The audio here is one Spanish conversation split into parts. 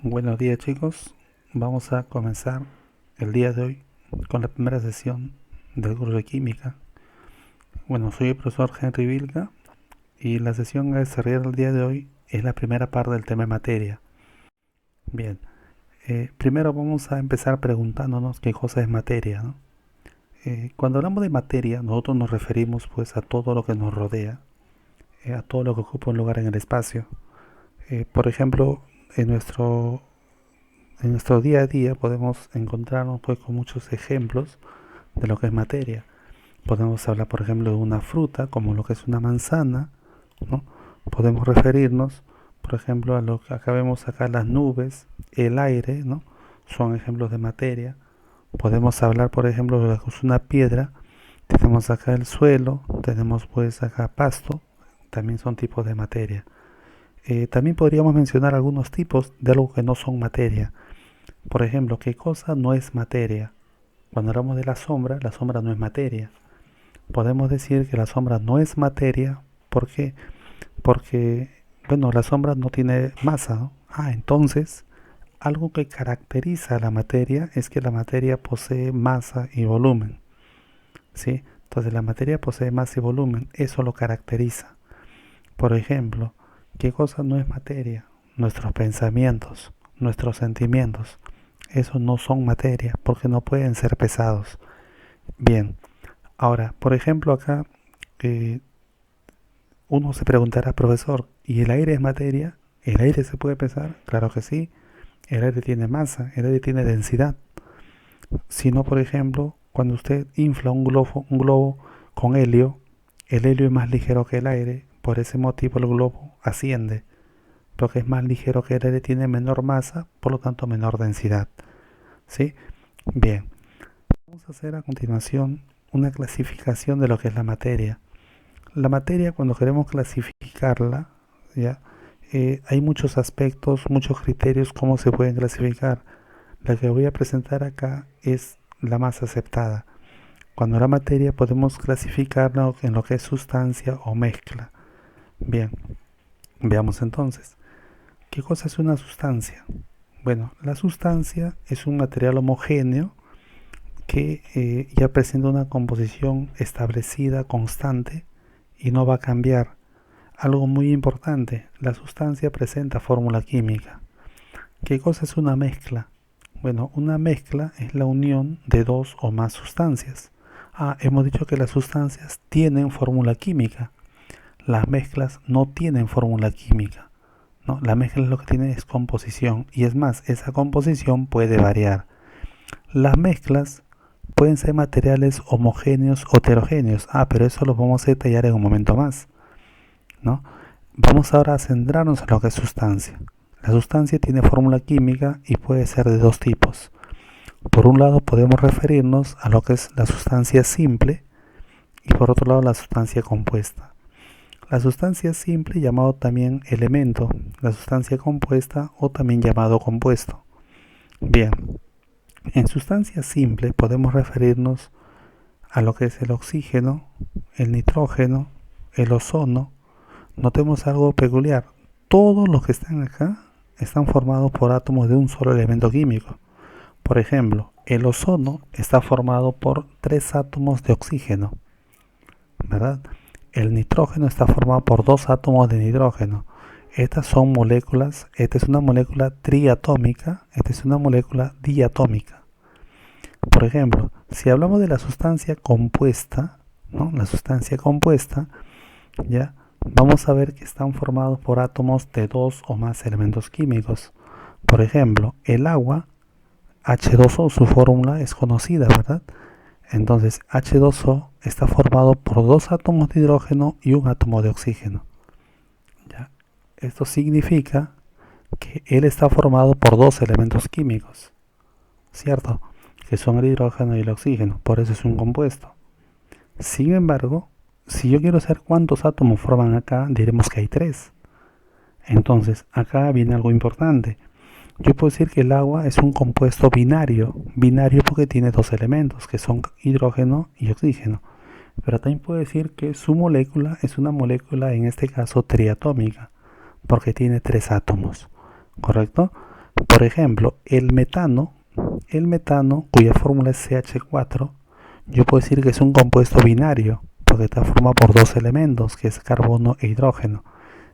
Buenos días chicos, vamos a comenzar el día de hoy con la primera sesión del curso de química. Bueno, soy el profesor Henry Vilca y la sesión a desarrollar el día de hoy es la primera parte del tema de materia. Bien, primero vamos a empezar preguntándonos qué cosa es materia, ¿no? Cuando hablamos de materia, nosotros nos referimos pues a todo lo que nos rodea, a todo lo que ocupa un lugar en el espacio. Por ejemplo, en nuestro día a día podemos encontrarnos pues con muchos ejemplos de lo que es materia. Podemos hablar, por ejemplo, de una fruta como lo que es una manzana, ¿no? Podemos referirnos, por ejemplo, a lo que acá vemos acá las nubes, el aire, ¿no? Son ejemplos de materia. Podemos hablar, por ejemplo, de lo que es una piedra. Tenemos acá el suelo, tenemos pues acá pasto, también son tipos de materia. También podríamos mencionar algunos tipos de algo que no son materia. Por ejemplo, ¿qué cosa no es materia? Cuando hablamos de la sombra no es materia. Podemos decir que la sombra no es materia. ¿Por qué? Porque, bueno, la sombra no tiene masa, ¿no? Entonces, algo que caracteriza a la materia es que la materia posee masa y volumen, ¿sí? Entonces, la materia posee masa y volumen, eso lo caracteriza. Por ejemplo, ¿qué cosa no es materia? Nuestros pensamientos, nuestros sentimientos. Esos no son materia porque no pueden ser pesados. Bien, ahora, por ejemplo, acá eh, uno se preguntará, profesor, ¿y el aire es materia? ¿El aire se puede pesar? Claro que sí. El aire tiene masa, el aire tiene densidad. Si no, por ejemplo, cuando usted infla un globo con helio, el helio es más ligero que el aire, por ese motivo el globo asciende. Lo que es más ligero que el aire tiene menor masa, por lo tanto menor densidad. ¿Sí? Bien, vamos a hacer a continuación una clasificación de lo que es la materia. La materia, cuando queremos clasificarla, ¿ya? Hay muchos aspectos, muchos criterios cómo se pueden clasificar. La que voy a presentar acá es la más aceptada. Cuando la materia podemos clasificarla en lo que es sustancia o mezcla. Bien, veamos entonces. ¿Qué cosa es una sustancia? Bueno, la sustancia es un material homogéneo que ya presenta una composición establecida, constante, y no va a cambiar. Algo muy importante, la sustancia presenta fórmula química. ¿Qué cosa es una mezcla? Bueno, una mezcla es la unión de dos o más sustancias. Hemos dicho que las sustancias tienen fórmula química. Las mezclas no tienen fórmula química, ¿no? La mezcla lo que tiene es composición. Y es más, esa composición puede variar. Las mezclas pueden ser materiales homogéneos o heterogéneos. Pero eso lo vamos a detallar en un momento más, ¿no? Vamos ahora a centrarnos en lo que es sustancia. La sustancia tiene fórmula química y puede ser de dos tipos. Por un lado podemos referirnos a lo que es la sustancia simple y por otro lado la sustancia compuesta. La sustancia simple llamado también elemento, la sustancia compuesta o también llamado compuesto. Bien, en sustancia simple podemos referirnos a lo que es el oxígeno, el nitrógeno, el ozono. Notemos algo peculiar. Todos los que están acá están formados por átomos de un solo elemento químico. Por ejemplo, el ozono está formado por 3 átomos de oxígeno, ¿verdad? El nitrógeno está formado por 2 átomos de nitrógeno. Estas son moléculas, esta es una molécula triatómica, esta es una molécula diatómica. Por ejemplo, si hablamos de la sustancia compuesta, ¿no? La sustancia compuesta, ya vamos a ver que están formados por átomos de dos o más elementos químicos. Por ejemplo, el agua, H2O, su fórmula es conocida, ¿verdad? Entonces, H2O está formado por 2 átomos de hidrógeno y un átomo de oxígeno. ¿Ya? Esto significa que él está formado por dos elementos químicos, ¿cierto? Que son el hidrógeno y el oxígeno, por eso es un compuesto. Sin embargo, si yo quiero saber cuántos átomos forman acá, diremos que hay 3. Entonces, acá viene algo importante. Yo puedo decir que el agua es un compuesto binario, binario porque tiene dos elementos, que son hidrógeno y oxígeno. Pero también puedo decir que su molécula es una molécula, en este caso, triatómica, porque tiene 3 átomos, ¿correcto? Por ejemplo, el metano cuya fórmula es CH4, yo puedo decir que es un compuesto binario, porque está formado por dos elementos, que es carbono e hidrógeno.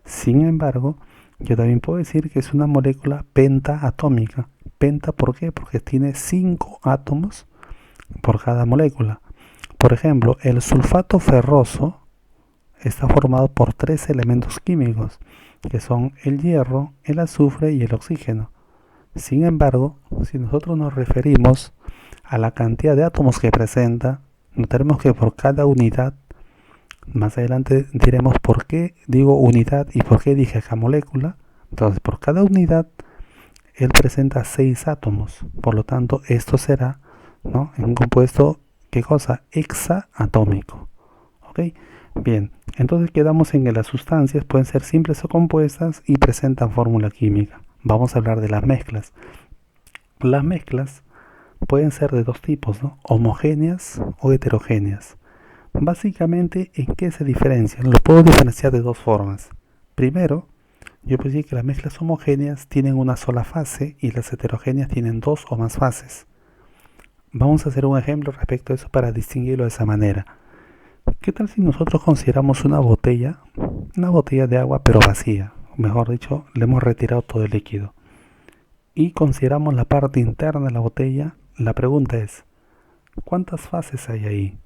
Sin embargo, yo también puedo decir que es una molécula pentaatómica. ¿Penta por qué? Porque tiene 5 átomos por cada molécula. Por ejemplo, el sulfato ferroso está formado por 3 elementos químicos, que son el hierro, el azufre y el oxígeno. Sin embargo, si nosotros nos referimos a la cantidad de átomos que presenta, notaremos que por cada unidad, más adelante diremos por qué digo unidad y por qué dije acá molécula. Entonces, por cada unidad, él presenta 6 átomos. Por lo tanto, esto será, ¿no?, en un compuesto, ¿qué cosa? Hexaatómico. ¿Ok? Bien, entonces quedamos en que las sustancias pueden ser simples o compuestas y presentan fórmula química. Vamos a hablar de las mezclas. Las mezclas pueden ser de dos tipos, ¿no?, homogéneas o heterogéneas. Básicamente, ¿en qué se diferencian? Lo puedo diferenciar de dos formas. Primero, yo puedo decir que las mezclas homogéneas tienen una sola fase y las heterogéneas tienen dos o más fases. Vamos a hacer un ejemplo respecto a eso para distinguirlo de esa manera. ¿Qué tal si nosotros consideramos una botella de agua pero vacía? Mejor dicho, le hemos retirado todo el líquido. Y consideramos la parte interna de la botella. La pregunta es, ¿cuántas fases hay ahí?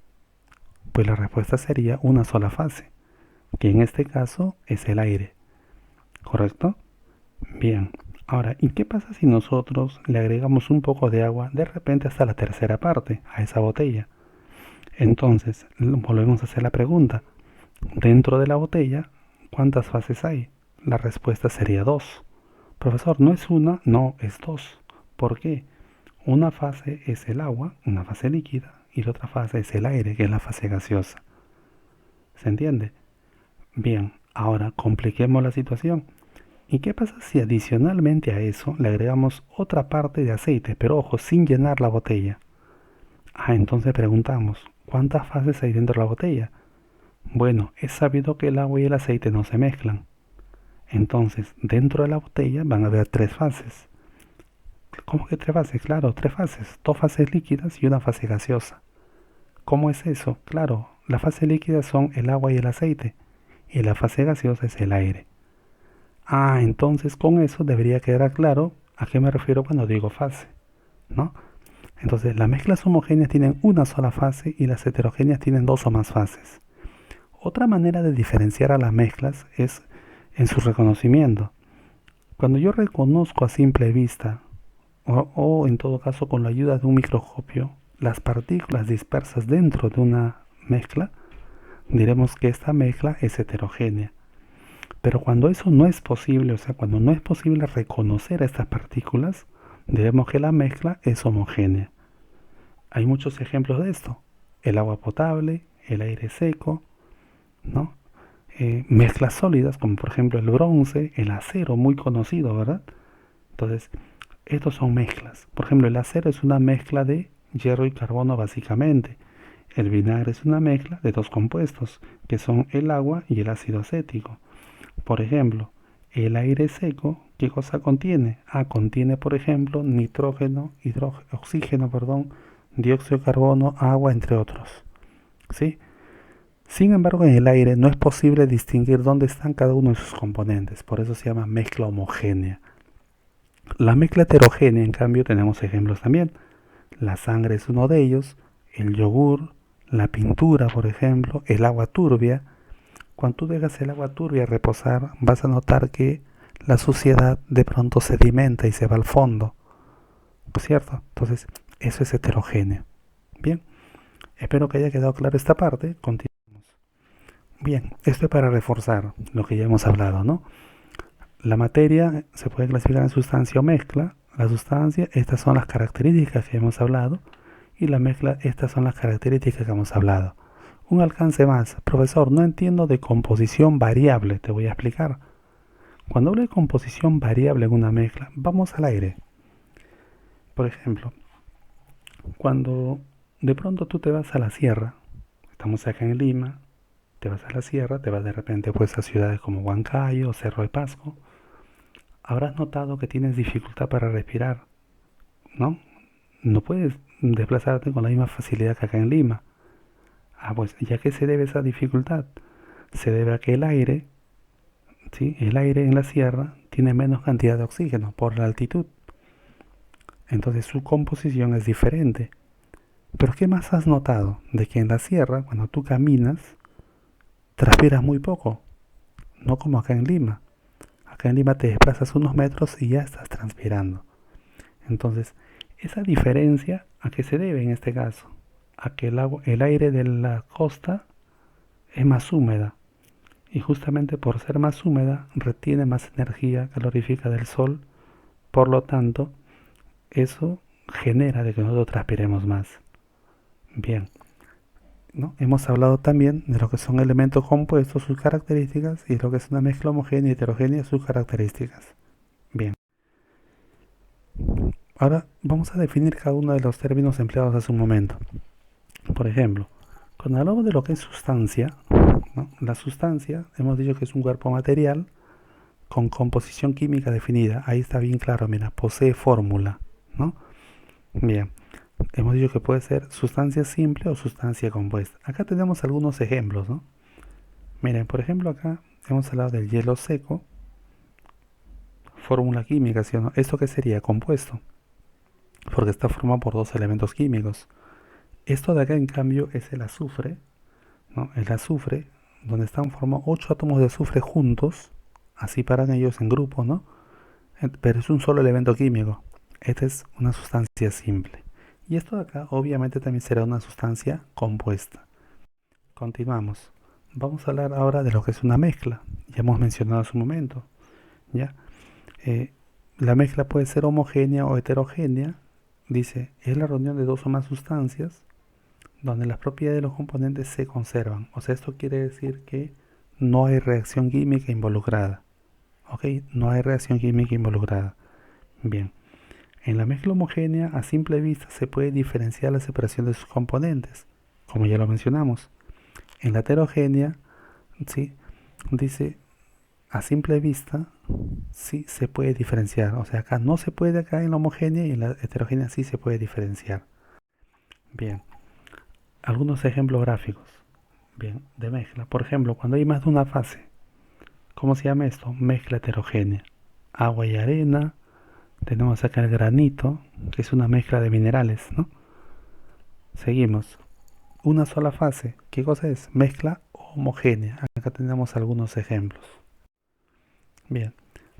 Pues la respuesta sería una sola fase, que en este caso es el aire. ¿Correcto? Bien. Ahora, ¿y qué pasa si nosotros le agregamos un poco de agua de repente hasta la tercera parte a esa botella? Entonces, volvemos a hacer la pregunta. Dentro de la botella, ¿cuántas fases hay? La respuesta sería 2. Profesor, ¿no es una? No, es 2. ¿Por qué? Una fase es el agua, una fase líquida, y la otra fase es el aire, que es la fase gaseosa. ¿Se entiende? Bien, ahora compliquemos la situación. ¿Y qué pasa si adicionalmente a eso le agregamos otra parte de aceite, pero ojo, sin llenar la botella? Entonces preguntamos, ¿cuántas fases hay dentro de la botella? Bueno, es sabido que el agua y el aceite no se mezclan. Entonces, dentro de la botella van a haber 3 fases. ¿Cómo que 3 fases? Claro, 3 fases. 2 fases líquidas y una fase gaseosa. ¿Cómo es eso? Claro, la fase líquida son el agua y el aceite, y la fase gaseosa es el aire. Entonces con eso debería quedar claro a qué me refiero cuando digo fase, ¿no? Entonces, las mezclas homogéneas tienen una sola fase y las heterogéneas tienen 2 o más fases. Otra manera de diferenciar a las mezclas es en su reconocimiento. Cuando yo reconozco a simple vista, o en todo caso con la ayuda de un microscopio, las partículas dispersas dentro de una mezcla, diremos que esta mezcla es heterogénea. Pero cuando eso no es posible, o sea, cuando no es posible reconocer estas partículas, diremos que la mezcla es homogénea. Hay muchos ejemplos de esto. El agua potable, el aire seco, ¿no? Mezclas sólidas, como por ejemplo el bronce, el acero, muy conocido, ¿verdad? Entonces, estos son mezclas. Por ejemplo, el acero es una mezcla de hierro y carbono básicamente. El vinagre es una mezcla de dos compuestos, que son el agua y el ácido acético. Por ejemplo, el aire seco, ¿qué cosa contiene? Contiene, por ejemplo, nitrógeno, oxígeno, dióxido de carbono, agua, entre otros. ¿Sí? Sin embargo, en el aire no es posible distinguir dónde están cada uno de sus componentes, por eso se llama mezcla homogénea. La mezcla heterogénea, en cambio, tenemos ejemplos también. La sangre es uno de ellos, el yogur, la pintura, por ejemplo, el agua turbia. Cuando tú dejas el agua turbia reposar, vas a notar que la suciedad de pronto sedimenta y se va al fondo, ¿cierto? Entonces, eso es heterogéneo. Bien, espero que haya quedado claro esta parte. Continuamos. Bien, esto es para reforzar lo que ya hemos hablado, ¿no? La materia se puede clasificar en sustancia o mezcla. La sustancia, estas son las características que hemos hablado. Y la mezcla, estas son las características que hemos hablado. Un alcance más. Profesor, no entiendo de composición variable. Te voy a explicar. Cuando hablo de composición variable en una mezcla, vamos al aire. Por ejemplo, cuando de pronto tú te vas a la sierra, estamos acá en Lima, te vas a la sierra, te vas de repente pues a ciudades como Huancayo o Cerro de Pasco. Habrás notado que tienes dificultad para respirar, ¿no? No puedes desplazarte con la misma facilidad que acá en Lima. Ah, pues, ¿ya qué se debe esa dificultad? Se debe a que el aire, ¿sí? El aire en la sierra tiene menos cantidad de oxígeno por la altitud. Entonces su composición es diferente. Pero ¿qué más has notado? De que en la sierra, cuando tú caminas, transpiras muy poco. No como acá en Lima. Acá en Lima te desplazas unos metros y ya estás transpirando. Entonces, esa diferencia, ¿a qué se debe en este caso? A que el aire de la costa es más húmeda. Y justamente por ser más húmeda, retiene más energía calorífica del sol. Por lo tanto, eso genera de que nosotros transpiremos más. Bien, ¿no? Hemos hablado también de lo que son elementos compuestos, sus características, y lo que es una mezcla homogénea y heterogénea, sus características. Bien, ahora vamos a definir cada uno de los términos empleados hace un momento. Por ejemplo, cuando hablamos de lo que es sustancia, ¿no? La sustancia, hemos dicho que es un cuerpo material con composición química definida. Ahí está bien claro, mira, posee fórmula, ¿no? Bien, hemos dicho que puede ser sustancia simple o sustancia compuesta. Acá tenemos algunos ejemplos, ¿no? Miren, por ejemplo, acá hemos hablado del hielo seco, fórmula química, ¿sí o no? ¿Esto qué sería? Compuesto, porque está formado por dos elementos químicos. Esto de acá, en cambio, es el azufre, ¿no? El azufre, donde están formados 8 átomos de azufre juntos, así paran ellos en grupo, ¿no? Pero es un solo elemento químico. Esta es una sustancia simple. Y esto de acá, obviamente, también será una sustancia compuesta. Continuamos. Vamos a hablar ahora de lo que es una mezcla. Ya hemos mencionado hace un momento, ¿ya? Eh, la mezcla puede ser homogénea o heterogénea. Dice, es la reunión de dos o más sustancias donde las propiedades de los componentes se conservan. O sea, esto quiere decir que no hay reacción química involucrada. ¿Ok? No hay reacción química involucrada. Bien. En la mezcla homogénea, a simple vista, se puede diferenciar la separación de sus componentes, como ya lo mencionamos. En la heterogénea, ¿sí? Dice, a simple vista, sí se puede diferenciar. O sea, acá no se puede, acá en la homogénea, y en la heterogénea sí se puede diferenciar. Bien, algunos ejemplos gráficos. Bien, de mezcla. Por ejemplo, cuando hay más de una fase, ¿cómo se llama esto? Mezcla heterogénea. Agua y arena. Tenemos acá el granito, que es una mezcla de minerales, ¿no? Seguimos. Una sola fase. ¿Qué cosa es? Mezcla homogénea. Acá tenemos algunos ejemplos. Bien,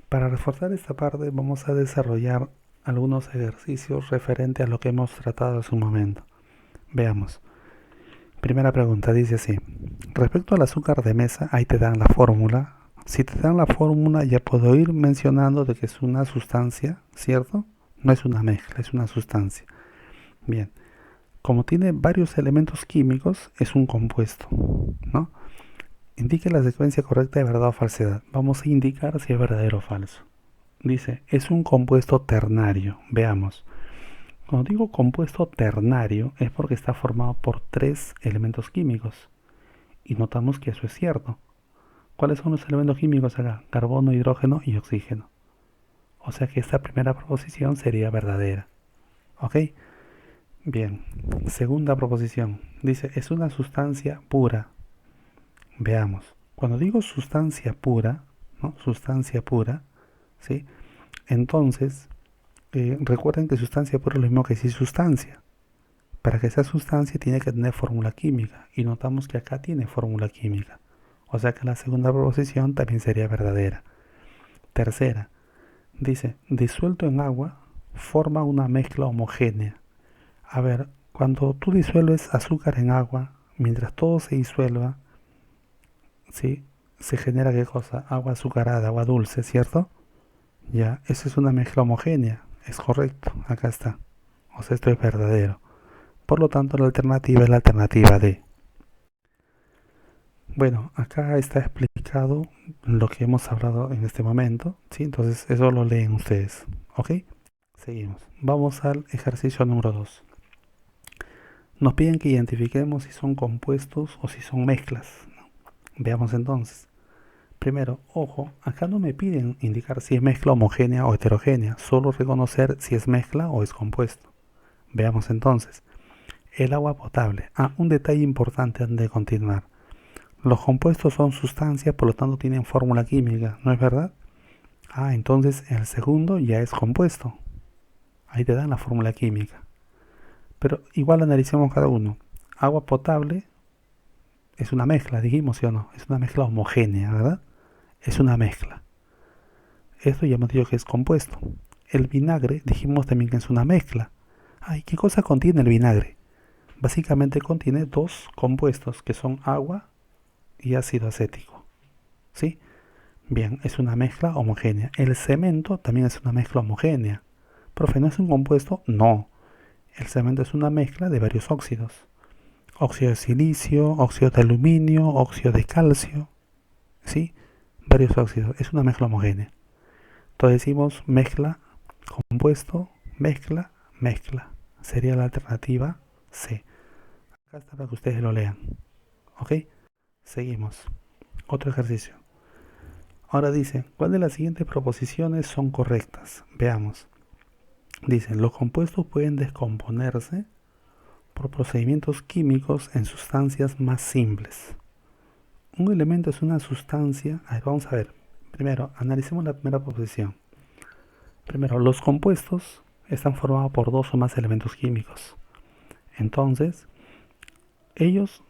para reforzar esta parte vamos a desarrollar algunos ejercicios referentes a lo que hemos tratado hace un momento. Veamos. Primera pregunta dice así. Respecto al azúcar de mesa, ahí te dan la fórmula. Si te dan la fórmula ya puedo ir mencionando de que es una sustancia, ¿cierto? No es una mezcla, es una sustancia. Bien, como tiene varios elementos químicos, es un compuesto, ¿no? Indique la secuencia correcta de verdad o falsedad. Vamos a indicar si es verdadero o falso. Dice, es un compuesto ternario. Veamos. Cuando digo compuesto ternario es porque está formado por tres elementos químicos. Y notamos que eso es cierto. ¿Cuáles son los elementos químicos acá? Carbono, hidrógeno y oxígeno. O sea que esta primera proposición sería verdadera. ¿Ok? Bien. Segunda proposición. Dice, es una sustancia pura. Veamos. Cuando digo sustancia pura, ¿no? Sustancia pura, ¿sí? Entonces, recuerden que sustancia pura es lo mismo que decir sustancia. Para que sea sustancia tiene que tener fórmula química. Y notamos que acá tiene fórmula química. O sea que la segunda proposición también sería verdadera. Tercera, dice, disuelto en agua, forma una mezcla homogénea. A ver, cuando tú disuelves azúcar en agua, mientras todo se disuelva, ¿sí? Se genera ¿qué cosa? Agua azucarada, agua dulce, ¿cierto? Ya, eso es una mezcla homogénea. Es correcto, acá está. O sea, esto es verdadero. Por lo tanto, la alternativa es la alternativa D. Bueno, acá está explicado lo que hemos hablado en este momento, ¿sí? Entonces, eso lo leen ustedes, ¿ok? Seguimos. Vamos al ejercicio número 2. Nos piden que identifiquemos si son compuestos o si son mezclas, ¿no? Veamos entonces. Primero, ojo, acá no me piden indicar si es mezcla homogénea o heterogénea, solo reconocer si es mezcla o es compuesto. Veamos entonces. El agua potable. Un detalle importante antes de continuar. Los compuestos son sustancias, por lo tanto tienen fórmula química, ¿no es verdad? Entonces el segundo ya es compuesto. Ahí te dan la fórmula química. Pero igual analicemos cada uno. Agua potable es una mezcla, dijimos, ¿sí o no? Es una mezcla homogénea, ¿verdad? Es una mezcla. Esto ya hemos dicho que es compuesto. El vinagre dijimos también que es una mezcla. ¿Y qué cosa contiene el vinagre? Básicamente contiene dos compuestos que son agua y ácido acético. ¿Sí? Bien, es una mezcla homogénea. El cemento también es una mezcla homogénea. Profe, ¿no es un compuesto? No. El cemento es una mezcla de varios óxidos. Óxido de silicio, óxido de aluminio, óxido de calcio. ¿Sí? Varios óxidos. Es una mezcla homogénea. Entonces decimos mezcla, compuesto, mezcla, mezcla. Sería la alternativa C. Acá está para que ustedes lo lean. ¿Ok? Seguimos. Otro ejercicio. Ahora dice, ¿cuál de las siguientes proposiciones son correctas? Veamos. Dicen, los compuestos pueden descomponerse por procedimientos químicos en sustancias más simples. Un elemento es una sustancia. Vamos a ver. Primero, analicemos la primera proposición. Primero, los compuestos están formados por dos o más elementos químicos. Entonces, ellos,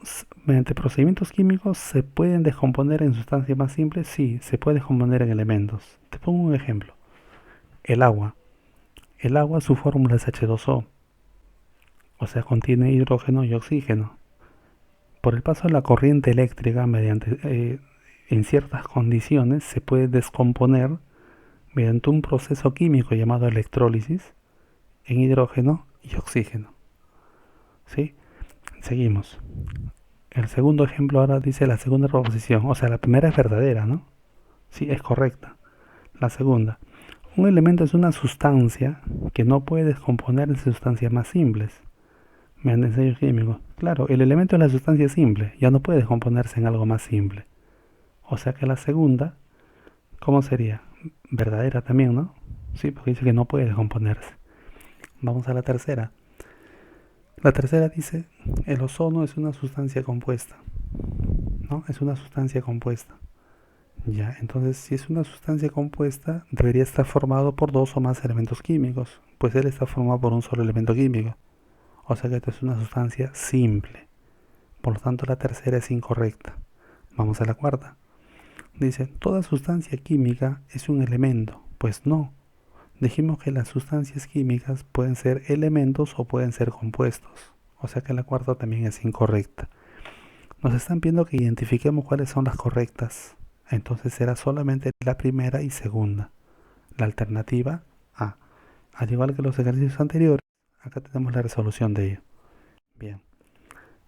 mediante procedimientos químicos, se pueden descomponer en sustancias más simples. Sí, se puede descomponer en elementos. Te pongo un ejemplo. El agua. El agua, su fórmula es H2O. O sea, contiene hidrógeno y oxígeno. Por el paso de la corriente eléctrica, en ciertas condiciones, se puede descomponer mediante un proceso químico llamado electrólisis en hidrógeno y oxígeno. ¿Sí? Seguimos. El segundo ejemplo ahora dice la segunda proposición. O sea, la primera es verdadera, ¿no? Sí, es correcta. La segunda. Un elemento es una sustancia que no puede descomponer en sustancias más simples mediante ensayos químicos. Claro, el elemento es la sustancia simple, ya no puede descomponerse en algo más simple. O sea que la segunda, ¿cómo sería? Verdadera también, ¿no? Sí, porque dice que no puede descomponerse. Vamos a la tercera. La tercera dice, el ozono es una sustancia compuesta, ¿no? Es una sustancia compuesta. Ya, entonces si es una sustancia compuesta, debería estar formado por dos o más elementos químicos, pues él está formado por un solo elemento químico. O sea que esto es una sustancia simple. Por lo tanto, la tercera es incorrecta. Vamos a la cuarta. Dice, toda sustancia química es un elemento. Pues no. Dijimos que las sustancias químicas pueden ser elementos o pueden ser compuestos. O sea que la cuarta también es incorrecta. Nos están pidiendo que identifiquemos cuáles son las correctas. Entonces será solamente la primera y segunda. La alternativa A. Al igual que los ejercicios anteriores, acá tenemos la resolución de ello. Bien.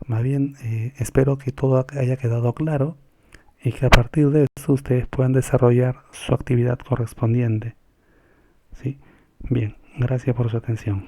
Más bien, espero que todo haya quedado claro y que a partir de eso ustedes puedan desarrollar su actividad correspondiente. ¿Sí? Bien, gracias por su atención.